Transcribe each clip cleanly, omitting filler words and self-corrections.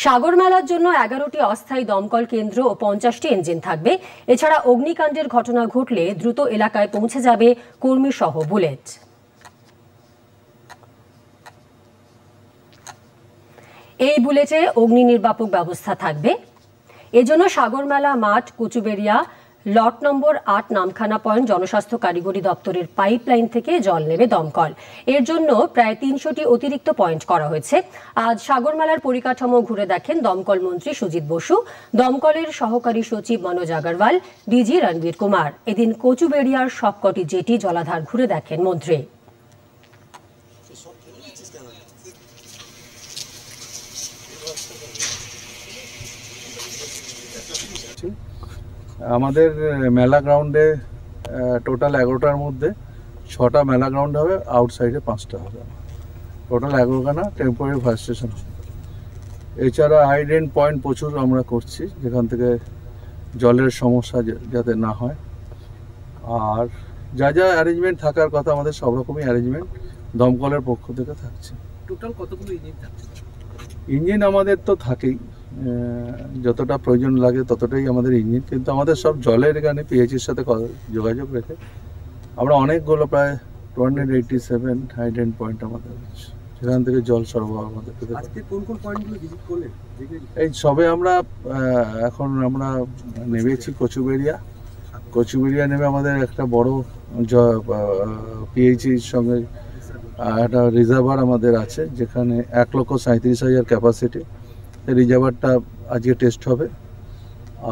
সাগর মেলার জন্য 11টি অস্থায়ী দমকল কেন্দ্র ও 50টি ইঞ্জিন থাকবে। এছাড়া অগ্নিকাণ্ডের ঘটনা ঘটলে দ্রুত এলাকায় পৌঁছে যাবে কর্মী সহ বুলেট। এই বুলেটে অগ্নি নির্বাপক ব্যবস্থা থাকবে। এজন্য সাগর মেলা মাঠ, কচুবেড়িয়া লট নম্বর 8 নামখানা পয়েন্ট জনস্বাস্থ্য কারিগরি দপ্তরের পাইপলাইন থেকে জল নেবে দমকল। এর জন্য প্রায় 300টি অতিরিক্ত পয়েন্ট করা হয়েছে। আজ সাগর মেলার পরিকাঠামো ঘুরে দেখেন দমকল মন্ত্রী সুজিত বসু, দমকলের সহকারী সচিব মনোজ আগরওয়াল, ডিজি রণবীর কুমার। এদিন কচুবেড়িয়ার সবকটি জেটি জলাধার ঘুরে দেখেন মন্ত্রী। আমাদের মেলা গ্রাউন্ডে টোটাল 11টার মধ্যে 6টা মেলা গ্রাউন্ড হবে, আউটসাইডে 5টা হবে। টোটাল 11খানা টেম্পোরারি ফায়ার স্টেশন হবে। এছাড়া হাইড্রেন পয়েন্ট প্রচুর আমরা করছি, যেখান থেকে জলের সমস্যা যাতে না হয়। আর যা যা অ্যারেঞ্জমেন্ট থাকার কথা আমাদের সব রকমই অ্যারেঞ্জমেন্ট দমকলের পক্ষ থেকে থাকছে। টোটাল কতগুলো ইঞ্জিন থাকছে? ইঞ্জিন আমাদের তো থাকেই, যতটা প্রয়োজন লাগে ততটাই আমাদের ইঞ্জিন, কিন্তু আমাদের সব জলের এখানে পিএইচির সাথে যোগাযোগ রেখে আমরা অনেকগুলো প্রায় 287 হাইড্রেন পয়েন্ট আমাদের আছে, সেখান থেকে জল সরবরাহ আমাদের। আজকে কোন কোন পয়েন্টগুলো ভিজিট করলেন? এই সবে আমরা এখন আমরা নেমেছি কচুবেড়িয়া নেমে আমাদের একটা বড় পিএইচির সঙ্গে একটা রিজার্ভার আমাদের আছে, যেখানে 1,37,000 ক্যাপাসিটি। রিজার্ভারটা আজকে টেস্ট হবে,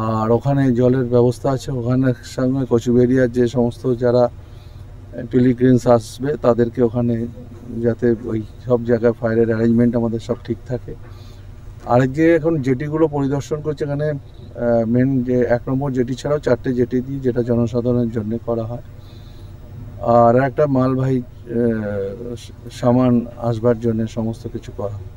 আর ওখানে জলের ব্যবস্থা আছে। ওখানে সঙ্গে কচুবেড়িয়ার যে সমস্ত যারা পিলিগ্রিমস আসবে তাদেরকে ওখানে যাতে ওই সব জায়গায় ফায়ারের অ্যারেঞ্জমেন্ট আমাদের সব ঠিক থাকে। আর যে এখন জেটিগুলো পরিদর্শন করছে, এখানে মেন যে 1 নম্বর জেটি ছাড়াও 4টে জেটি দিয়ে যেটা জনসাধারণের জন্য করা হয়, আর একটা মালবাহী সামান আসবার জন্য সমস্ত কিছু করা হয়।